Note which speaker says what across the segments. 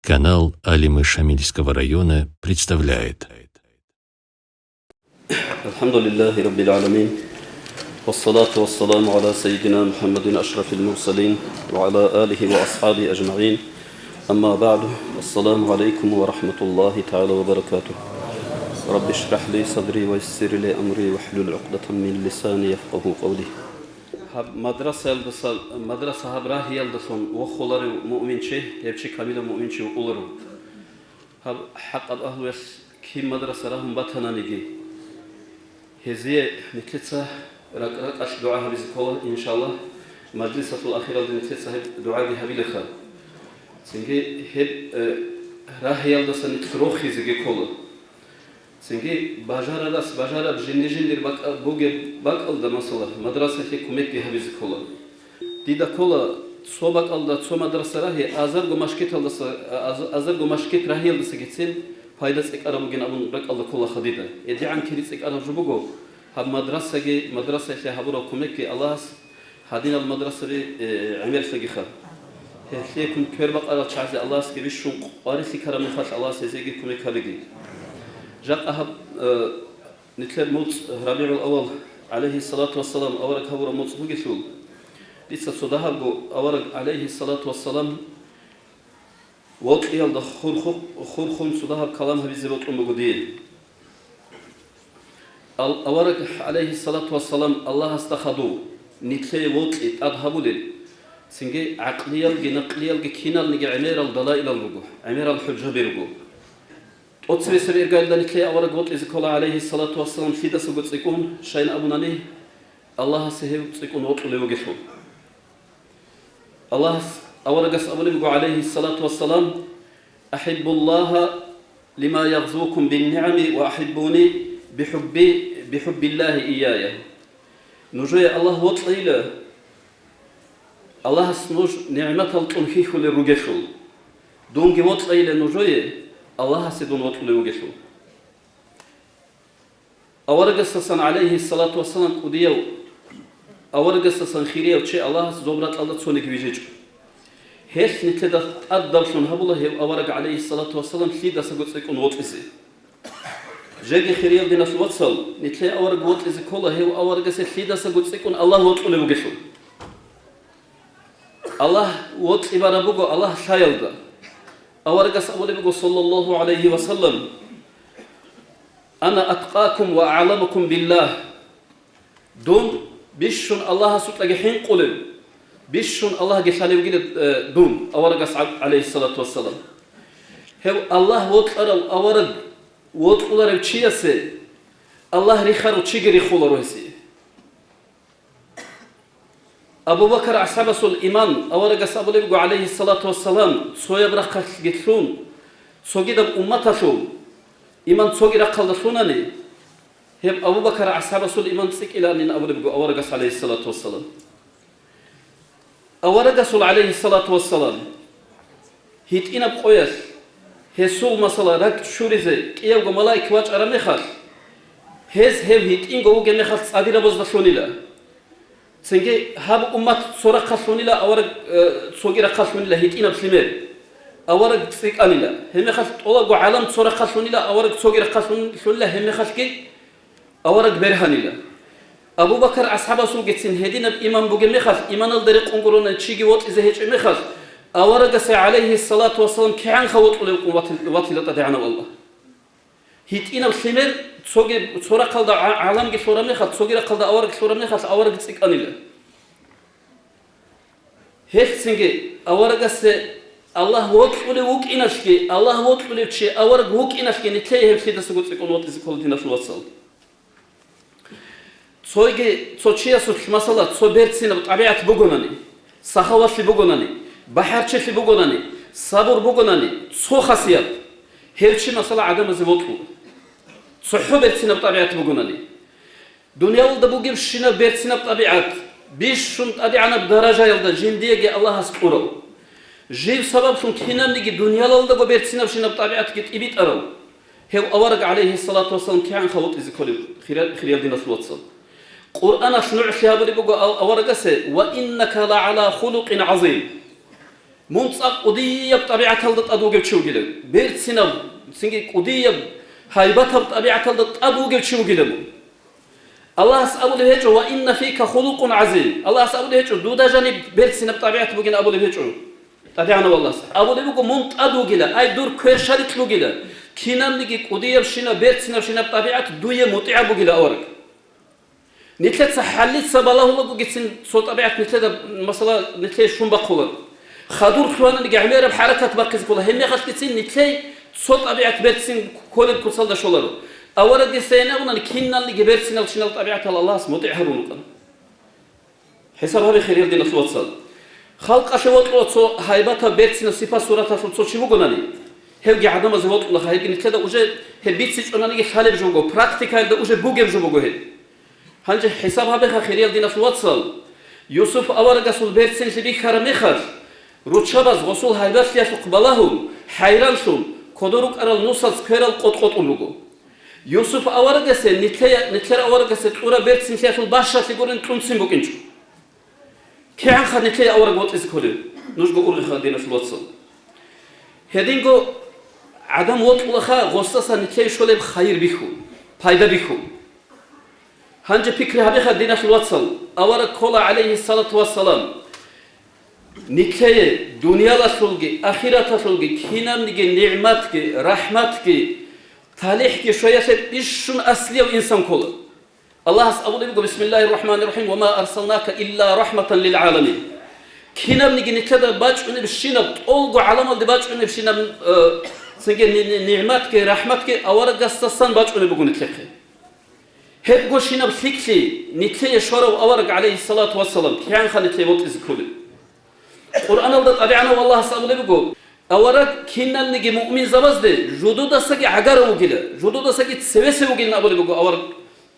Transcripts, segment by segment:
Speaker 1: Канал Алимы Шамильского района представляет.
Speaker 2: Алхамдулиллахи Раббил Аламин. Вассалату вассаламу аля сайидина Мухаммадин ашрафил мурсалин ва аля алихи ва асхаби аджмаин. Амма ба'ду. Ассаламу алейкум ва рахматуллахи та'ала ва баракатуh. Рабби шрах ли садри ва яссир ли амри ва hlul 'uqdatan min lisani yafqahu qawli. Madrasa habrahi yaldason wa kholari mu'minche hepchi kamila mu'minche ularu. Hab haqqad ahlu ki madrasa rahum batananigi. Heziye nitlitsa rak ash dua habizikola inshallah. Majlisatul akhira nitlitsa heb dua bi habilekha. Singe heb rahi yaldason nitrohi zigikola. Singe bajara jindir bak buge bak alda masala madrasa ke kumek ge habizikola. Dida kola sobak alda so madrasa rahi azar gomashket alda azar gomashket rahi alda gitsin faydası ek ara bugün abun bak alda kola khadida. Edian kiris ek ara jubugo hab madrasa ke habura kumek ge Allah hadin al madrasa bi amel fegikha. He kun kör bak ala chazi Allah ke bishun qarisi karam khash Allah sezegi kumek habigi. جاء أهب نتلر موت ربيع الأول عليه الصلاة والسلام أورك هورا موت بقيشول لسه صداها أورك عليه الصلاة والسلام وقت يالد خورخون صداها كلامها بزبط أمقودين أورك عليه الصلاة والسلام الله استخدو نتلر وقت أدهبو لين سنجي عقليال نقليال كينال نجي عمير الدلائل الرجوع عمير الحجة برجوع Otsvese vergaldan ikle avara got izikola aleyhi salatu wassalam fidası got zikun şayn abunani Allah sehev zikun ot ulevo geço Allah avara gas abule bu aleyhi salatu wassalam ahibbullaha lima yaghzukum bin ni'ami ve ahibbuni bihubbillahi iyaya nujoya Allah ot ile Allah snuj ni'mat al tunhihu li rugeşul dongi ot ile nujoya Allah se don otlu ugeshu. Awargasasan alayhi salatu wassalam udiyaw. Awargasasan khiriyaw che Allah zobrat Allah tsone givijech. Hes nitleda addalshun habullah awarg alayhi salatu wassalam khida sagotsek on otisi. Jegi khiriyaw dinas watsal nitle awarg otisi kolla he awargase khida sagotsek on Allah otlu ugeshu. Allah ot ibarabugo Allah shayalda. أورجس أولي بقول صلى الله عليه وسلم أنا أتقاكم وأعلمكم بالله دون بيشون الله سوتلاقي حين قلب بيشون الله جسالي وجد دون أورجس عليه الصلاة والسلام هو الله وطلع أورج وطلع بتشيسه الله ريخار وتشيجري خولر وهسي أبو بكر عصابة الإيمان أورج أبو لبيب عليه الصلاة والسلام سويا برخ جترون سوجد أمته شو إيمان سوجد قلدشونني هم أبو بكر عصابة الإيمان سك إلى أن أبو لبيب أورج عليه الصلاة والسلام أورج عليه الصلاة والسلام هيت إنا بقياس هسول مثلا رك شوريزة كيا وملاك واج أرميخال هز هيت إن جو جميخال صادرة بزدشونيلا Senge hab ummat sora khasonila awar sogira khasonila hitina bslimer awar tsik anila heme khas tola go alam sora khasonila awar sogira khasonila heme khaski awar berhanila Abu Bakar ashabasu gitsin hedina imam bugeme khas iman al dariq unguruna chigi wot ize hech me khas awar gase alayhi salatu wassalam kan khawt watil tad'ana wallah hitina bslimer Sora kalda alam ki sora me khat sogira kalda awar gitsik anila hepsinge awar gasse Allah wot ule wuk inashki Allah wot ule chi awar wuk inashki ni tey hepsi de sugut ikon wot izi koldi nasul watsal soyge sochiya such masala so bertsina tabiat bugonani sahavasi bugonani baharchesi bugonani sabur bugonani so khasiyat hepsi masala adam zivotlu صحو بيرتسنا بطبيعة بقولني دنيا ولد بوجي بشنا بيرتسنا بطبيعة بيش شن طبيعنا بدرجة يلدا جندية جي الله سكورو جيل سبب شن كنا نيجي دنيا ولد بو بيرتسنا بشنا بطبيعة كت إبيت أرو هو أورج عليه الصلاة والسلام كان خوت إذا كل خير دين الصلاة والسلام قرآن شنو عشيا بدي بقول أورج سه وإنك لعلى خلق عظيم Muntsaq udiyab tabiatalda adu geçiyor gele. Bertsina singi udiyab haybatab tabiatalda adu geçiyor gele. Allah asabul hejo ve inna fika khuluqun azim. Allah asabul hejo duda jani bertsina tabiat bugün abul hejo. Tadiana vallahi. Abul hejo munt adu gele. Ay dur körshaliklu gele. Kinamligi udiyab shina bertsina shina tabiat duye muti'abu gele awrak. Nitlet sahallit sabalahullah gitsin so tabiat nitlet mesela nitlet şumbaq olur. خادور خوانن گهمیر بحرکت باقیز کوله همی خاص کتین نیتی صوت طبیعت برسین کل کسال داشولارو اول دیسینه اونن کینال گبرسین الشنال طبیعت الله اسمه تعهرون کن حساب همی خیریل دین صوت سال خلق اشوات رو صو هایبات برسین سپاس صورت صوت صوت چیو گنانی هی عدم از وقت الله هایی نیتی دا اوجه هی بیتیش اونانی خالب جونگو پرکتیکال دا اوجه بوگم جونگو هی هنج حساب همی خیریل دین صوت سال یوسف اول گسول برسین شبیه خرمی خرج Ruçabaz Gosul Haydar Fiyaslı Kıbalahum Hayranşum Kodoruk Aral Nusaz Köral Kot Ulugu Yusuf Avaragase Nitler Avaragase Tura Bertsin Fiyasıl Başşatlı Gorun Tunsin Bukincu Kehanka Nitler Avaragot İzkolü Nujgo Urliha Dina Sulvatsı Hedingo Adam Votulaha Gostasa Nitler Şöyle bir hayır bihu Payda bihu Hangi fikri Habiha Dina Sulvatsı Avara Kola Aleyhissalatu Vesselam Nikleye, dünyada sulgi, ahirata sulgi, kinamnigi, ni'matki, rahmatki, talihki, şoyaset işun asliye insan kolu. Allah asabı debigo Bismillahirrahmanirrahim ve ma arsalnaka illa rahmatan lil alamin. Kinamnigi niklede baç öne bir şinab, olgu alamal de baç öne bir şinab, senge ni'matki, rahmatki, avara gastasan baç öne bugu nitleki. Hep go şinab fikli, nikleye şorav avarak aleyhissalatu vesselam, kiyanka nikleye vot izikuli. Kur'an aldı tabi'ana vallahi sabule bigo. Avara kinnalnigi mu'min zavazde. Jududa sagi agara ugile. Jududa sagi sevese ugile abule bigo. Avara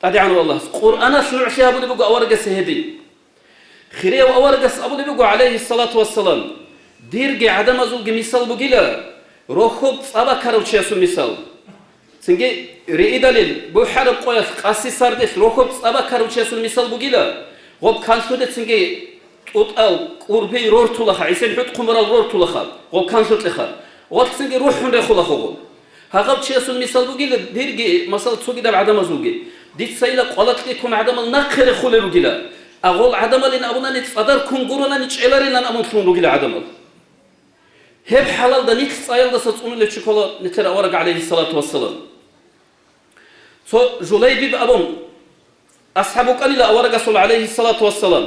Speaker 2: tabi'ana vallahi. Kur'ana şu'şi abule bigo. Avara gase hedi. Khiriya wa avara gase abule bigo aleyhissalatu vesselam. Dirgi adam azulgi misal bugile. Rohub tsaba karavçiyasu misal. Singe re'i dalil. Bu harab koyas. Qasi sardeş. Rohub tsaba karavçiyasu misal bugile. Gob kansudet singe Otal kurbi rortulaha, isen hut kumral rortulaha, o kansutlaha. Waqt singe ruhun rekhulaha o. Haqab chiyasun misal bugile dirgi masal tsugi da adam azugi. Dit sayla qalatli kun adam al naqir khule bugila. Agol adam al in abuna nit fadar kun guruna nit elarin lan amun sun bugila adam al. Hep halal da nit sayal da satunu le çikola niter avarak aleyhissalatu vesselam. So Julayb abun ashabu qalila avarak rasul aleyhissalatu vesselam.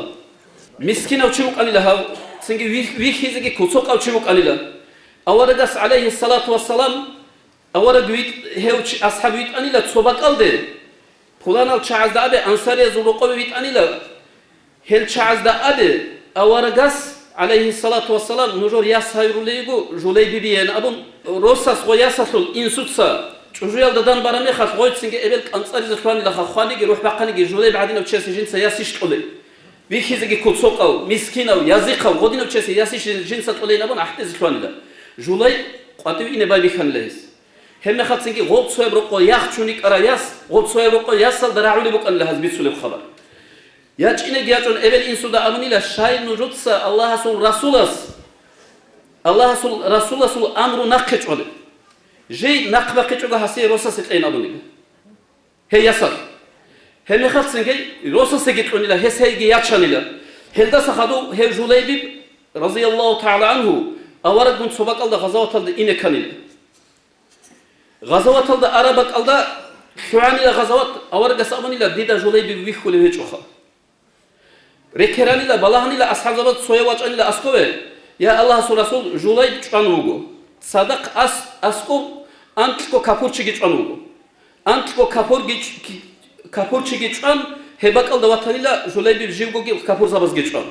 Speaker 2: Miskin avçımuk alilah, çünkü vihizeki kusok avçımuk alilah. Avaragas aleyhissalatu vesselam, avara büyük hevç ashabı büyük alilah sobak aldı. Pulan al çağızda abi ansariye zuluqa büyük alilah. Hel çağızda abi avaragas aleyhissalatu vesselam nujur yas hayruleygu Julayb biyen abun rosas o yasasul insutsa çujuyal dadan barame khas goyt çünkü evvel ansari zefran ilaha khani gi ruh baqani gi Julayb adin avçesi jinsa yasish tole. Vihizeki kutsoqav, miskinav, yazıqav, godinav çesi yasiş jinsat oleyna bun ahte zifranida. Julay qativ ine bay bikhanlehiz. Hemme khatsinki god soyab roqo yaq chunik ara yas, god soyab roqo yasal dara'uli buqan lahaz bitsulib khabar. Yaç ine giyatun evvel insuda amnila şayin nujutsa Allah asul rasulas. Allah asul rasulasul amru naqqiç oli. Jey naqbaqiç oga hasiye rosa sitleyn abuniga. Hey yasal. Hem khatsinki rosa segit onila heseygi yaçanila. Helda sahadu hev Julayb radıyallahu ta'ala anhu avarak bun sobakalda gazavatalda ine kanila. Gazavatalda arabakalda şuanila gazavat avarak asabanila dida Julayb vihule veçoha. Rekeranila balahanila ashazabat soyavaçanila askove ya Allah Rasul Julayb çanugo. Sadak asko antiko kapurçi geçanugo. Antiko kapurçi geçan hebakalda vatanila Julayb jivgogi kapur zabaz geçan.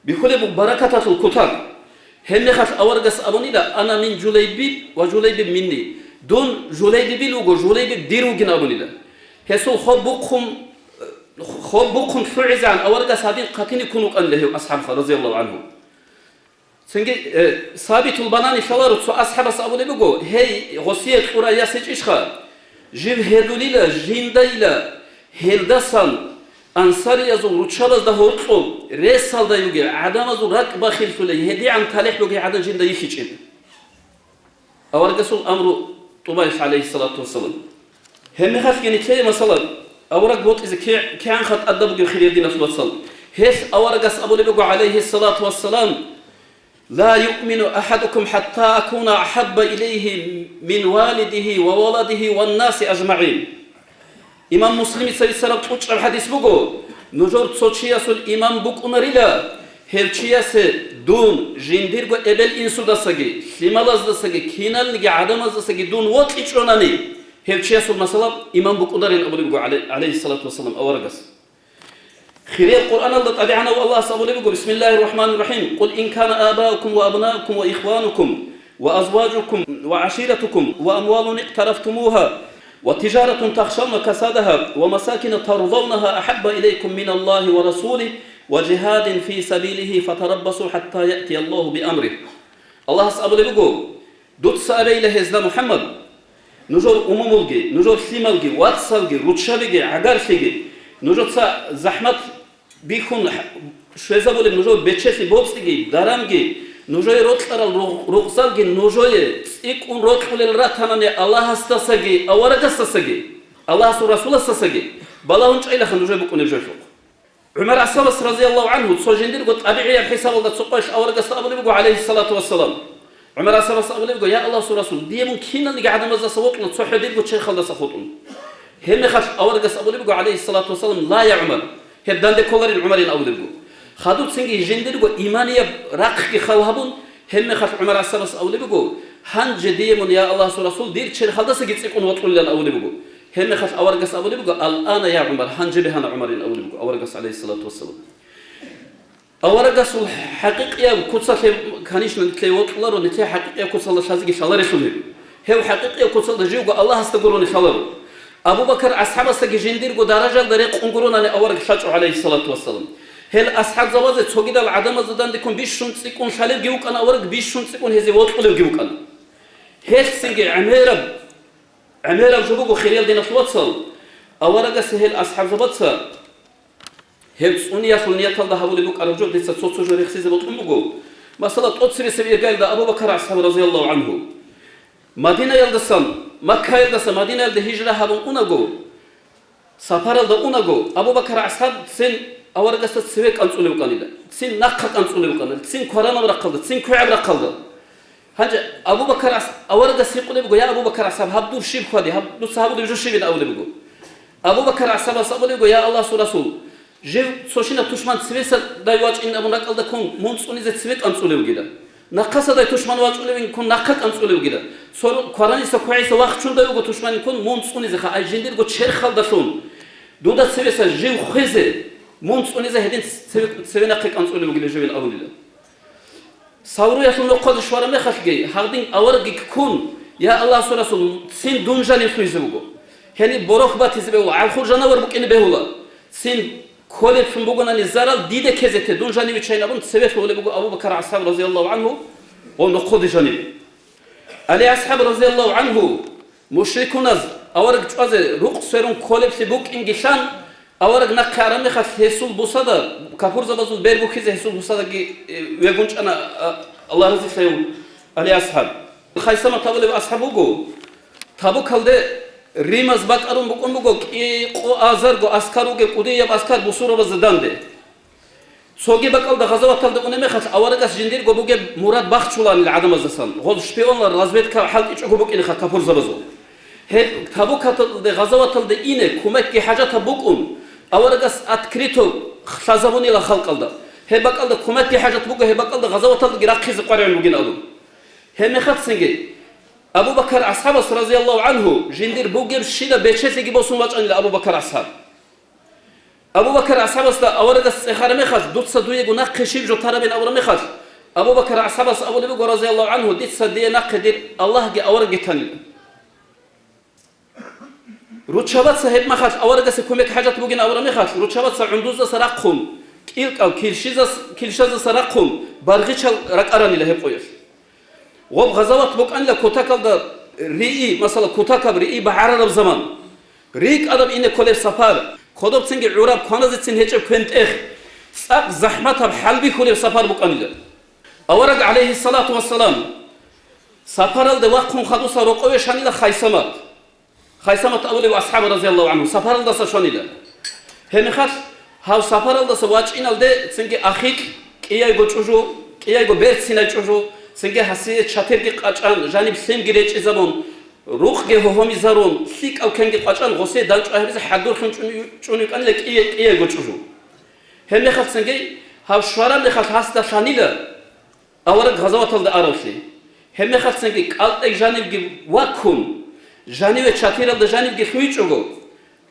Speaker 2: Bihule bu barakat asıl kutak. Hemme khat avargas abanila ana min Julayb ve Julayb minni. Don Julayb bilugo Julayb dirugin abanila. Hesul khobbukum fu'izan avargas hadin qatini kunuk anlehu ashab radiyallahu anhu. Çünkü sabitul banani şalar su ashabas abu lebigo hey gosiyet quraya seçişha. Jiv hedulila jindayla heldasan Ansari yazul ruçabaz da hortol resal da yuge adamazul rak bakhil sule hedi an talih yuge adan jinda yihiçin. Avargasul amru Tubays aleyhissalatu vesselam. Hem khaf geni kay masalan avarag bot iz kan khat adab ge khiriyadin sallallahu hes avargas abu lebu aleyhissalatu vesselam la yu'minu ahadukum hatta akuna ahabba ilayhi min walidihi ve waladihi ven nasi ajma'in. İmam Müslim sallallahu aleyhi hadis bugo. Nujor tsochiyasul imam bukunarila hevchiyase dun jindirgo ebel insudasagi limalazasagi kinalgi adamazasagi dun wot ichonani hevchiyasul masalam imam bukunarin abuligo aleyhissalatu vesselam awargas. Khiriyat Kur'an Allah tabi'ana ve Allah sabuligo bismillahirrahmanirrahim. Kul in kana abaukum ve abnaukum ve ihwanukum ve azwajukum ve ashiratukum ve amwalun iqtaraftumuha وتجارة تخشون كسادها ومساكن ترضونها أحب إليكم من الله ورسوله وجهاد في سبيله فتربصوا حتى يأتي الله بأمره. الله سأبلي بقول دوت سأبي لهزلا محمد نجور أموملجي نجور سيملجي واتسلجي روتشابجي عقارفجي نجور سا زحمت بيكون شوية بقول نجور بتشسي بوبسجي درامجي نوجوي روتلار روغسالجي نوجوي إكون روتل الراتانة الله استسجي أورج استسجي الله رسول استسجي بلاهنش إلى خنوجوي بكون الجوفو عمر عصابس رضي الله عنه تصوجندير قلت أبيعي الحساب ولا تسقش أورج استقبل بقول عليه الصلاة والسلام عمر عصابس أقبل بقول يا الله رسول دي ممكن اللي قاعد مزة سوقنا تصحدير قلت شيخ خلص خطون هم خش أورج استقبل بقول عليه الصلاة والسلام لا يا عمر هدان دي كولر العمرين أقبل بقول خدوت سنجي جندرجو إيمانية رقق خلهبون هم خف عمر السبس أولي بقول هن جديمون يا الله رسول دير شر خلص جت سكون وطول لنا أولي بقول هم خف أورجس أولي بقول الآن يا عمر هن جبهنا عمرين أولي بقول أورجس عليه الصلاة والسلام أورجس الحقيقة كوتسا كانيش نتلاقي وطلر ونتلاقي حقيقة كوتسا الله شازقي شالر يسوله هو حقيقة كوتسا دجيو الله استقرون شالر أبو بكر أصحاب استجي جندرجو درجة دريق أنقرون أنا أورج شاج عليه الصلاة والسلام هل أصحاب زوازة تسوقي دال عدم زدان ديكون بيشون تسيكون شالير جيوك أنا أورق بيشون تسيكون هذي وطلوا جيوك أنا هل سنجي عميرة جبوكو خيال دينا فلوتسل أورق سهل أصحاب زوازة هل سونيا سونيا تلدا هقول لك أرجو ديسا صوت جوري خسيز بطلمو مثلا تقصري سبيل قال ده أبو بكر أصحاب رضي الله عنه مدينة يلدسان مكة يلدسان مدينة يلد هجرة هبون أونغو سفر يلد أونغو أبو بكر أصحاب سن أورجس سويك أنصولي وكانيدا، سين نقط أنصولي وكانيدا، سين كورانا برقلدا، سين كوعب برقلدا. هنجا أبو بكر أورجس يقولي بقول يا أبو بكر أصحاب هبدو شيب خدي هبدو صحابو دبجو شيبين أولي بقول. أبو بكر أصحاب أقولي بقول يا الله رسول جيب سوشينا تشمان سويس دايواج إن أبو نقلدا كون مونسوني زت سويك أنصولي وكذا. نقص داي تشمان واج أولي بين كون نقط أنصولي وكذا. صار كوراني سكوعيس وقت شون دايوجو تشمان كون مونسوني زخا أي جندير قط شير خالدا شون. دودا سويس جيب خزة مونسوني زه هدين سوينا قيك أنصولي وكذا جوين أولي لا. صوروا يا سون قاد شوارع ما خشجي هادين أورجي كون يا الله رسول سين دونجاني فيزوجو. يعني بروخ باتيزبه وعلى خرجنا وربك إن بهولا. سين كله في بوجنا نزارل ديده كذته دونجاني بتشينا بون سبب ولا بقول أبو بكر أصحاب رضي الله عنه ونقود جانب. علي أصحاب رضي الله عنه مشركون از أورج از روق سرون كله في بوك إنجشان أورج نكارم يخاف هسول بوسادا كفور زبازول بير بوكيز هسول بوسادا كي ويقولش أنا الله رضي فيهم علي أصحاب خايسما تقول أصحابه جو تابو كلده ريمز باك أرون بكون بقول إيه أزار جو أسكارو جو كودي يب أسكار بسورة بزدانده سوغي بقول ده غزوة تلده أنا مخاف أورج أس جندير جو بقول مراد بخشولان العدم الزسان غول شبيون رازبيت كحال إيش جو بقول إنه كفور زبازول هل تابو كتلده غزوة تلده إنه كومك كي حاجة تبوكون أورجس أتكريتو خزابوني لخلق الله هي بقول ده كومتي حاجة تبوكه هي بقول ده غزوة تلقي راقي زقارين بوجين أدو هم خد سنجي أبو بكر أصحاب رضي الله عنه جندير بوجيب شيدا بيتشة سجي بوسون واجن لأبو بكر أصحاب أبو بكر أصحاب أورجس خارم خد دوت صدوية جنا قشيب جو ترى بين أورم خد أبو بكر أصحاب أبو بكر رضي الله عنه ديت صدية نقدر الله جي أورج تاني روتشابات صاحب ما خاش أورجس كومك حاجة تبوجين أورم خاش روتشابات عندوز سرقهم إلك أو كيلشاز سرقهم بارغيش ركارني له قويس وب غزوات بوك أن لا كوتاكل ده رئي مثلا كوتاكل رئي بعرض الزمان ريك أدم إنه كله سفر ქოდობცინგი ურაბ ქონაზიცინ ჰეჭე ქვენტეხ საპ ზაჰმათაბ ჰალბი ხულებ საფარ ბუკანილა ავარაგ ალეიჰი სალათუ ვასალამ საფარალდე ვახუნ ხადუსა როყოვე შანილა ხაისამათ აბულე ასჰაბ რაზიალლაჰუ ანჰუ საფარალდასა შანილა ჰემიხათ ჰავ საფარალდასა ვაჭინალდე ცინგი ახიკ კიაიგო ჭუჟუ კიაიგო ბერცინა ჭუჟუ ცინგი ჰასიე ჩათერგი ყაჭან ჟანიბ სემგი რეჭი ზამონ რუხგე ჰოჰომი ზარონ სიკავ ქენგი ყაჭან ღოსე დალჭაჰერზე ჰადურ ხუნ ჭუნი კანილე კიაიგო ჭუჟუ ჰემიხათ ცინგი ჰავ შვარალდე ხალ ჰასდა შანილა ავარაგ ღაზავათალდე აროსი ჰემიხათ ცინგი კალტე ჟანიბგი ვაქუნ ჟანივე ჩათირალდე ჟანიბგი ხვიჭუგო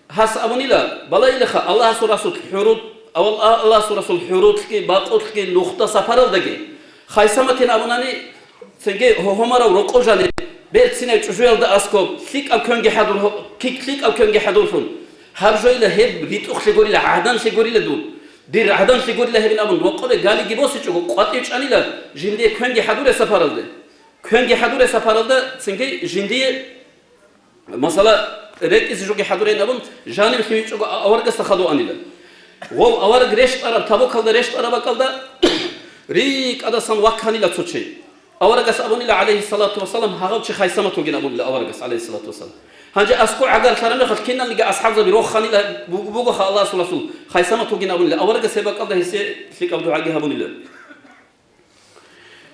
Speaker 2: has abunila balayilha Allah surasul hurud Allah surasul hurud ki baqut ki nuqta safaraldagi khaysamatin abunani senge homara roqojani bertsine çujuyalda asko sik akönge hadur kiklik akönge hadursun harjoyla heb lituxli gorila adan se gorila du dir adan se gorila hebin abun roqobe gali gibosi çugo qati çanila jindi könge hadure safaraldı könge hadure safaraldı senge jindi masala رئيس جوجي حضورين أبون جانب خميس جوجا أورق استخدو أنيلا و أورق ريشت أرب تابو كلدا ريشت أرب كلدا ريك أدا سان وقانيلا تشي أورق اس أبونيلا عليه الصلاة والسلام هاغب شيء خايسمة توجين أبونيلا أورق اس عليه الصلاة والسلام هنجي أسكو عقل كلامي خد كنا نلقى أصحاب زبي روح خانيلا بوجو خا الله سبحانه وتعالى خايسمة توجين أبونيلا أورق سبب كلدا هسي فيك أبدو عقيه أبونيلا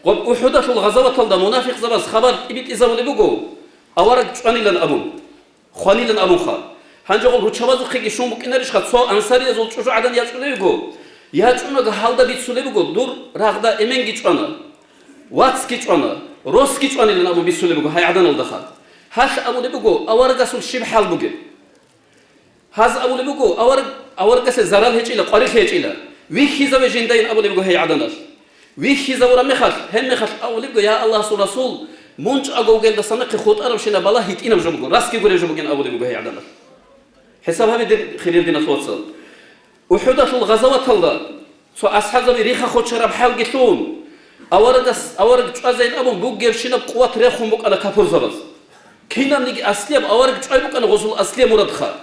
Speaker 2: وأحدث الغزوة كلدا منافق زباز خبر إبيت إذا ولي بوجو أورق أنيلا أبون خانيلن أبوخا هنجول روشابازو خيجي شون بكيناريش خد سو أنصاري زول شو عدن يجوليبو يجونا جهالدا بيتسوليبو دور رغدا إمين جيتوانا واتس جيتوانا روس جيتواني لنا أبو بيتسوليبو هاي عدن الدخل هاش أبو ليبو أورجاسول شيب حال بوجي هاز أبو ليبو أورجاس زرال هيجيلا قريش هيجيلا ويخيزا وجندين أبو ليبو هاي عدناش ويخيزا ورا مخال هم مخال أبو ليبو يا الله رسول منش أقول ده سنة خود أرب شنا بالله هيت إنا بجمعه راسك يقول يجمعين أبو دبي جهي عدنا حساب هذا خير دينا توصل وحدث الغزوات الله سو أصحاب ريخا خود شرب حال قتلون أورد جزء أبو بوجر شنا بقوة ريخهم بق على كفر زبز كينا نيجي أصليب أورد جزء بق أنا غسل أصليب مراد خال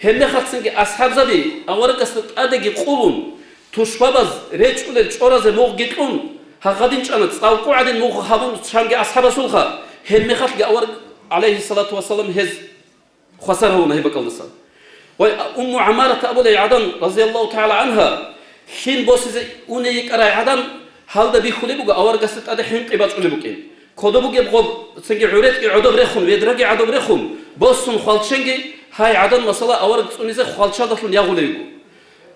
Speaker 2: هم نخلص نيجي أصحاب زبي أورد قصة أدقي قولون تشبابز رجل الشورز موق قتلون هقدين كانت أو قاعدين موخ خابون شانجي أصحاب سلخا هم مخاف جاور عليه الصلاة والسلام هز خسره ونه بقلصا وأم عمارة أبو العدن رضي الله تعالى عنها حين بوسز أونيك أرى عدن هل ده بيخلي بقى أور قصة أده حين قبض على بقين كده بقى بقى سنجي عريت عدو بريخون ويدرجي عدو بريخون بوسون خالشنجي هاي عدن مثلا أور قصة نزه خالشة دخل يغولي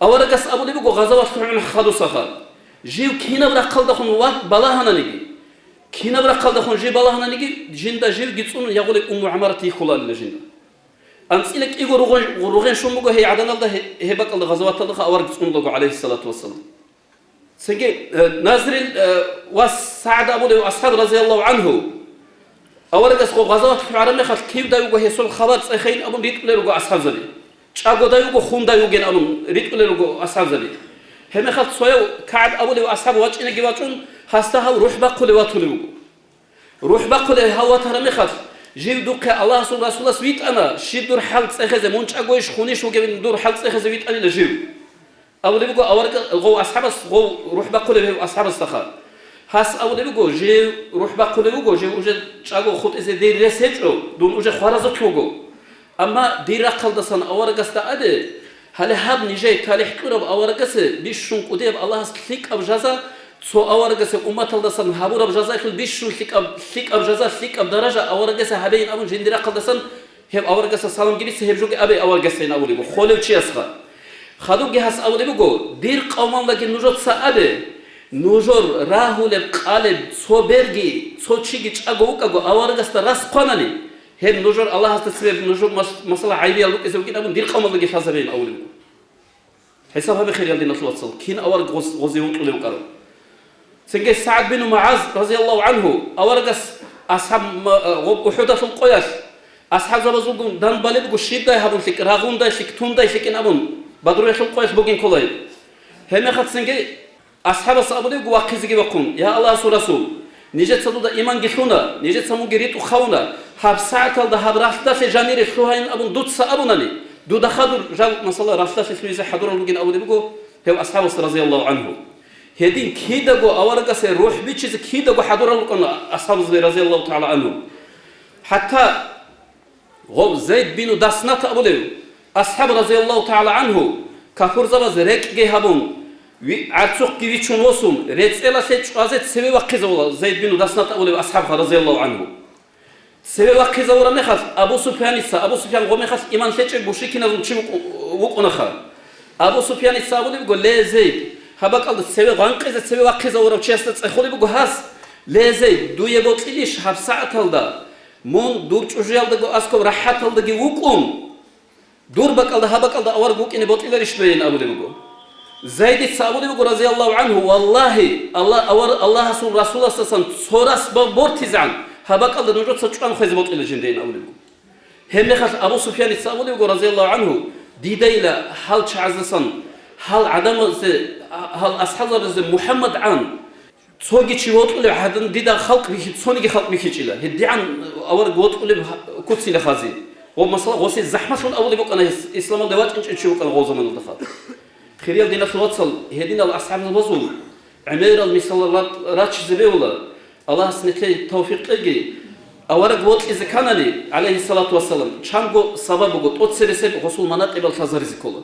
Speaker 2: أور قصة أبو لي بقى غزوات عن خدو سخا جيو كينا برقل دخون وات بلاهنا نيجي كينا برقل دخون جي بلاهنا نيجي جندا جيو جيتون يقول أم عمارة يخلال لجندا أنسيلك إيجو روغين شو مجو هي عدنا الله هي بقى الغزوات الله أورج الله عليه الصلاة والسلام سجى نازل وسعد أبو أصحاب رضي الله عنه أورج غزوات في عرمي خد كيف دا يجو هي سول خبر سخين أبو ريت كله يجو أصحاب زبي شاقو دا يجو خون دا يجو أبو ريت كله يجو أصحاب زبي هم خد سويا كعب أبو أصحاب واج إن جواتون هستها روح بقول واتولو روح بقول هوا ترى خد جيب دوك الله سبحانه وتعالى سويت أنا شدور حلت أخذ منش أقويش خونيش وجبن دور حلت أخذ سويت أنا لجيب أبو بيقول أورك غو أصحاب غو روح بقول أصحاب استخار هس أبو بيقول جيب روح بقول بيقول جيب وجد شاقو خد إذا دير رسيتو دون وجد خرازة توجو أما دير أقل دسان أورك استعده هل هاب نجاي تاريخ كرب أورجس بيشون قديم الله سلك أبجزا سو أورجس أمة الدسان هابور أبجزا كل بيشون سلك أبجزا سلك أبدرجة أورجس هبين أبون جندرا قدسان هم أورجس سلام جريس هم جوج أبي أورجس هنا أولي بو خالو تشيسخا خدو جهاز أولي بو دير قومان لكن نجود سأبي نجور راهول قالب سو برجي سو تشيجي تأجوك أجو أورجس راس قانني هم نجور الله هستسبب نجور مثلا عيبي الله إذا كنا أبون دير قومان لكن حسابين أولي بو حسابها بخير يلدي نصلات صل كين أورج غزيون طلوا وقروا سنجي سعد بن معاذ رضي الله عنه أورجس أصحاب وحدة في القياس أصحاب زبزوجون دان بالي بقول شيء ده هبون سك راغون ده سك تون ده سكين أبون بدروي في القياس بقين كلاي هم خد سنجي أصحاب الصابدي بقول واقعي زي بقول يا الله رسول نجت صدود إيمان جثونا نجت سمو جريت وخونا هب ساعة ده هب رافتا في جانير شوهين أبون دوت سأبونني دو دخلوا جال مثلا رسول الله صلى حضور الوجين أول بيجو هو أصحاب رضي الله عنه هدين كيدا جو أورجا سه روح بيشيز كيدا جو حضور الوجين أصحاب رضي الله تعالى عنه حتى غو زيد بن دسنة أولي أصحاب رضي الله تعالى عنه كفر زبز رك جهابون عرسوق كيفيشون وسوم رتسلا سيد أزت سبب وقزولا زيد بن دسنة أولي أصحاب رضي الله عنه سبب وقزولا مخاف أبو سفيان أبو سفيان قوم مخاف إيمان سيد بوشيكين أزم شيء وقناخا أبو سفيان أولي بقول لا زيد هبك الله سبب غنقز سبب وقزولا وشيست أخولي بقول هاس لا زيد دو يبوت إليش هب ساعة هذا من دور تجيال دعو أسكو راحت هذا جي وقوم دور بقال ده هبك الله أور بوك إني بوت إلى رشبين أولي بقول زيد الصابوني بقول رضي الله عنه والله الله أور الله رسول الله صلى الله عليه وسلم صورس بورتزان هبك الله نجود سجان خيز بوت إلى جندين أولي بقول هم خاص أبو سفيان الصابوني بقول رضي الله عنه دي ديلا حال شعزسان حال عدم حال أصحاب محمد عن صوغي شيوط اللي هذا ديدا خلق بيجي صوني خلق بيجي إلى هدي عن أور قوت اللي كتسي لخازي ومثلا غوسي زحمة شون أولي بقول أنا إسلام الدوات إنش شو كان غوزة من الدخل خيريال دينا الوصل هدينا الأصحاب الوصول عمير المثال راتش زبيولا الله سنتي توفيق لقي أورق وقت إذا كان لي عليه الصلاة والسلام شامغو سبب قط أتسرسب غسول مناقب الخزر زكولا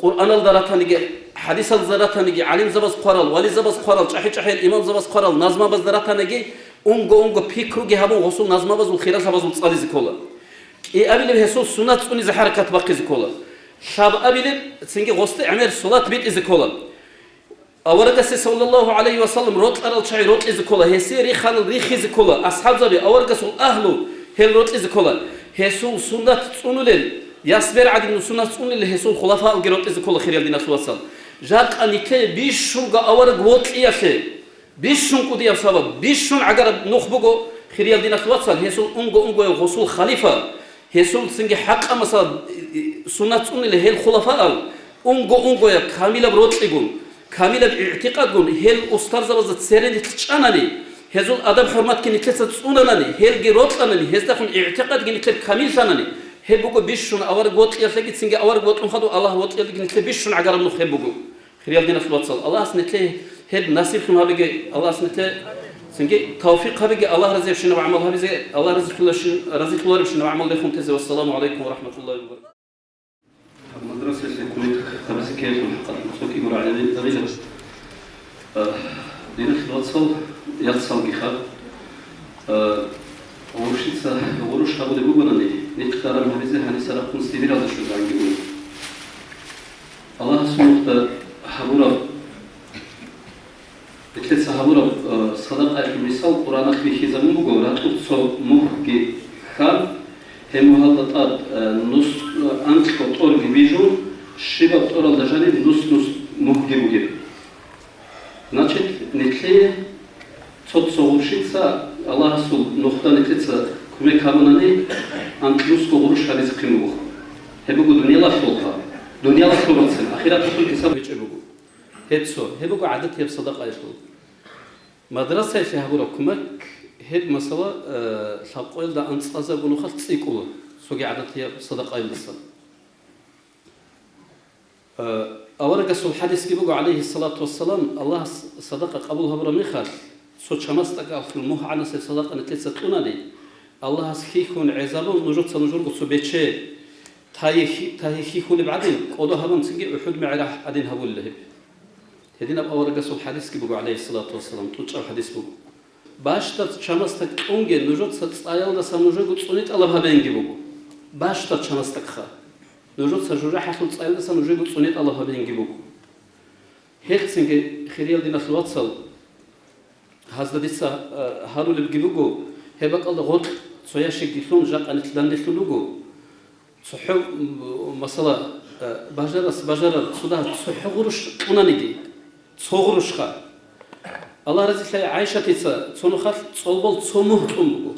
Speaker 2: قرآن الدراتانيجي حديث الدراتانيجي علم زبز قرال ولي زبز قرال شحي الإمام زبز قرال نظم بز دراتانيجي أونغو بيكروجي هبون غسول نظم بز والخيرات بز وتصالي زكولا أبيل بهسول سنة تكون إذا حركات باقي زكولا شاب أبيل سنجي غسل عمر صلاة بيت إذا كولا أورجا صلى الله عليه وسلم روت أرل شيء روت إذا كولا هسي ريخال ريخ إذا كولا أصحاب زبي أورجا سول أهله هل روت إذا كولا هسول سنة تونولين يسبر عدم سنة تونول هسول خلفاء الجروت إذا كولا خير الدين الوصل جاك أنيكي بيشونغا أورج وط إياشه بيشون كودي أصحاب بيشون عقرب نخبجو خير الدين الوصل هسول أونغو غسول خليفة هسول سنجي حق مثلا سنة اللي هي الخلفاء أونغو يا كاملة بروتيجون كاملة باعتقادون هي الأستاذ زوجة سيرين تشانني هذول أدب حرمات كني تلسة تونني هي الجروت أنني هذا كن اعتقاد كني تل كامل شانني هي بقول بيشون أور قوت يسلك سنجي أور قوت نخدو الله قوت يلك كني تل بيشون عقرب نخ هي بقول خير الدين في الوصل الله سنتله هي نصيب خم هبيجي الله سنتله سنجي توفيق هبيجي الله رزق شنو وعمل هبيجي الله رزق الله شنو وعمل لكم تزي والسلام عليكم ورحمة الله وبركاته المدرسة اللي كنت كيف محقق يقول على الدرجة دين الوصل يتصل بخاب وروش هذا اللي بقولنا نتكلم عن هذه هنسأل كون استدير هذا شو زعيم يقول الله سبحانه حبورا بتلت حبورا صدق المثال قرآن في خزام بقول راتب صوب مهجي خال هم هذا نص أنت كتور بيجو شباب تور الدجاني نص مهجي بقول значит نتلي صوت صورشيتسا الله سو نقطة نتلتسا كم كاموناني أنت نص كورش هذا زكيمو هبقو دنيا لا شولها دنيا لا شولتسن أخيرا تقول حساب يجيبقو هتسو هبقو عادة هي بصدق عايشلو مدرسة في هبورا كمك هاد مثلا ساقول ده أنت أزا بنو خلص يقوله سوق عادة هي بصدق عايشلو أورجا سول حديث كيبقو عليه الصلاة والسلام الله صدق قبول هبورا ميخال سو شمستك في المه عنا صدق أن تلسة تونالي الله سخيخون عزابون نجود سنجور قصو بيتشي تايخيخون بعدين قدو هبون سنجي أحد معرح عدين هبول لهب هدين أبقى ورقة سول حديث كيبقو عليه الصلاة والسلام توجه حديث بقو باشتر شمستك أونجي نجود ستايل دا سنجور قصو نيت الله هبين كيبقو باشتر شمستك خا نجود سجورة حصل ستايل دا سنجور قصو نيت الله هبين كيبقو هيك سنجي خيريال دينا الواتسال هذا ديسا هارو اللي بجيبوجو هبك الله غط سوياشك ديسون جاك أن تلان ديسولوجو صحو مثلا بجرة صدا صحو غرش أنانيدي صغرش خا الله رزق لي عايشة تيسا صنو خاف صلبل صمه تنبوجو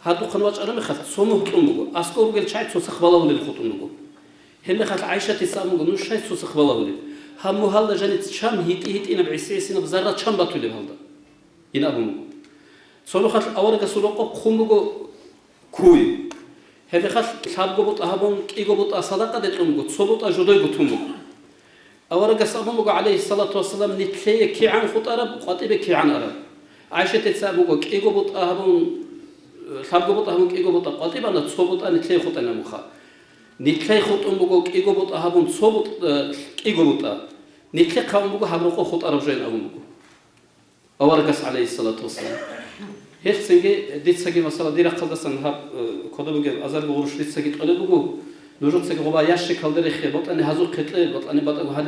Speaker 2: هادو خنواج أنا مخاف صمه تنبوجو أسكور قل شاي تصخ بالله ولي الخطنبوجو هم خاف عايشة تيسا مجو نش شاي تصخ بالله ولي هم هلا جنت شام هيت إنا بعسيسنا بزرة شام باتولي هذا هنا أبوه. سلوك الأول كسلوك خمبو كوي. هذا خاص شاب قبض أهبون كي قبض صدقة دتلهم صبط أجودي قتهم أورق الصابون عليه الصلاة والسلام نتلي كي عن خط أرب قاتب كي عن أرب عائشة تسابق كي قبض أهبون شاب قبض أهبون كي قبض قاتب أنا صبط أنا نتلي خط أنا مخا نتلي خط أم كي قبض أهبون صبط كي قبض نتلي قام بقى هبرقو خط أرب جين أبون بقى أورق عليه الصلاة والسلام هيك سنجي ديت سجى مثلا ديرا قلدسن هاب كده بقى أزار بقولش ديت سجى قلد بقى نجود سجى غبا ياشي كالدر خير بط أنا هزور قتل بط أنا بط هاد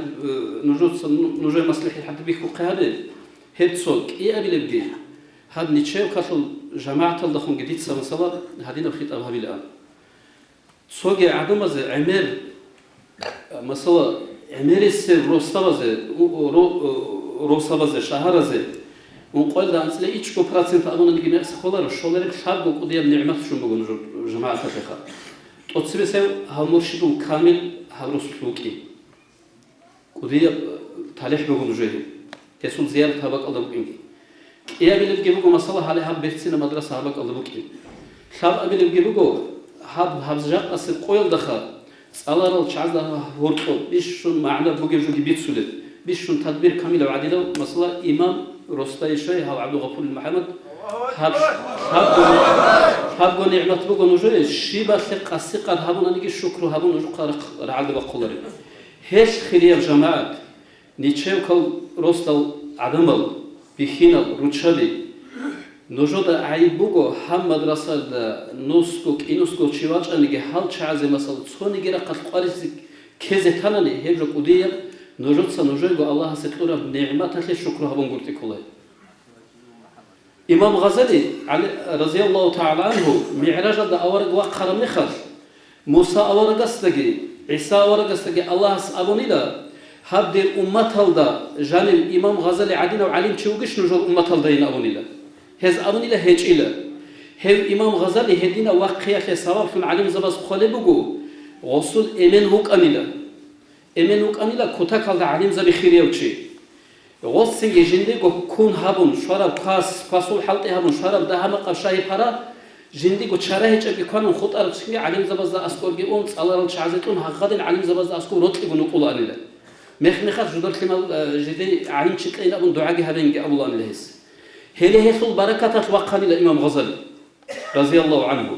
Speaker 2: نجود مصلحي حد بيكو قهده هيد سوق إيه أبي لبجي هاد نتشيو كاتل جماعة الدخون جديد مثلا هادينا بخيط أبها بالآن سوق عدم از عمر مثلا عمر السر روستابز روستابز شهرز ونقول ده أنسلي إيش كوبراتين تأمون اللي جميع سخولر شغلك شاب وقضية بنعمة شو بقول جماعة تفخر تصير سو هالمرشد كامل هالرسلوكي قضية تالح بقول جيه تسول زيارة هبك الله بقيم إيه أبي اللي بقول مثلا عليها بيتسين مدرسة هبك الله بقيم شاب أبي اللي بقول هاب زجاج أصل قويل دخل سألار الشعب ده هورتو بيشون معنى بقول جو جبيت سولد بيشون تدبير كامل وعديده مثلا إمام رستاي شوي هاو عبد الغفور المحمد هاب نعمة بقى نجوي شيبة ثقة هابون نيجي الشكر هابون نجو قارق رعد بقولري هيش خير جماعة نيتشيو كل رستال عدمل بخينال روتشالي نجو ده عيب بقى هم مدرسة ده نسكوك إنسكوك شواج أنيجي حال شعزي مثلا تصوني جرا قد قارس كذا تناني هيجو قدية نجود سنجود الله ستورا بنعمة تلي شكر هبون قلت كله إمام غزالي رضي الله تعالى عنه معراج ده أورق وقر مخر موسى أورق استجي عيسى أورق استجي الله سأبوني لا هبد الأمة هذا جانب إمام غزالي عدينا وعلم شوقش نجود أمة هذا ين أبوني لا هز أبوني لا هيج إلا هم إمام غزالي هدينا واقعية سبب في العلم زباز خالي بقو غسل إمن وق أنيلا إمن وق أنيلا كتاك هذا علم زبي خيرية وشي غسل جندي كون هابون شراب قاسول حلقي هابون شراب ده هم قشاي برا جندي شراه يجي كانوا خط أرسل علم زباز أسكور جيون الله الشعزتون هقدر علم زباز أسكور رتل ونقول أنيلا مخ جدار كمال جدي علم شكلين أبون دعاء هبين جا الله لهس هله هسول بركات توقعني الإمام غزالي رضي الله عنه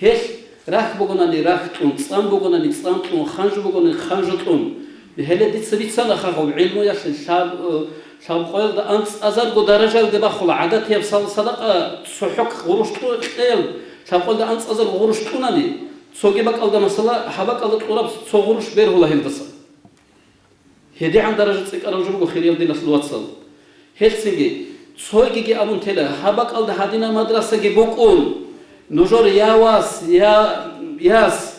Speaker 2: هش راح بقولنا راح تون صام بقولنا صام تون خانج بقولنا خانج تون هله دي سبيت سنة خاقوا علمه يا شاب قال ده أنت أزار بدرجة ده بخل عادة هي صدقة صحك غروش تون خيل شاب قال ده أنت أزار غروش تونني سوقي بق الله مثلا حبك الله تقرب صغروش بير هلا هندسة هدي عن درجة سكر رجوع خيرية دي نسل واتسل هالسنجي سوقي جي أبون تلا حبك الله هدينا مدرسة جي بقول نجور ياس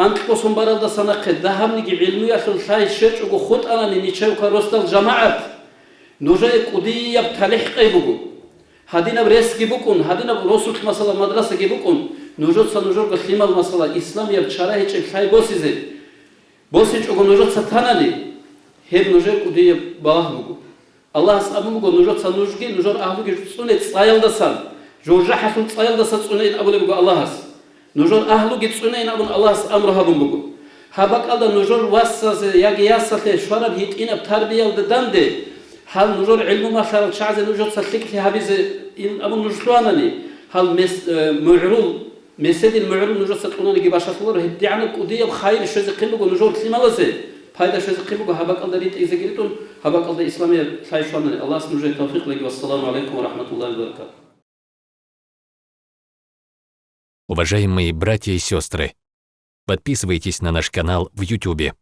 Speaker 2: أنت قسم برد سنة قدهم نجي علمية في الشيء شيء وخد أنا نيجي كروست الجماعة نجور قضية بتلح قيبوجو هدينا بريس جيبوكون هدينا برسول مثلا مدرسة جيبوكون نجور سنجور قسم المسألة إسلام يبشره هيك شيء بوسيزه بوسيج نجور ستانالي هب نجور قضية باه بوجو الله سبحانه بوجو نجور سنجور نجور أهلو جسونه تصايل دسان جورجا حسن تصايل دسان تصونين أبو لبوجو الله نجور أهلو جسونه أبو الله أمره هبون بوجو هبك الله نجور واسس يجي ياسته شرب هيتين بتربية ودندة هل نجور علم ما شاء شعز نجور سلك في هبيز أبو نجروانني هل معروض مسد المعروض نجور ستقولون يجي باشا الله هدي عنك ودي بخير شو زي قلبه نجور كلمة وزه فايدة شو زي قلبه هبك الله ريت إذا قلتون هبك الله إسلامي خير شوانني الله سنجور التوفيق لك والسلام عليكم ورحمة الله وبركاته.
Speaker 1: Уважаемые братья и сестры, подписывайтесь на наш канал в YouTube.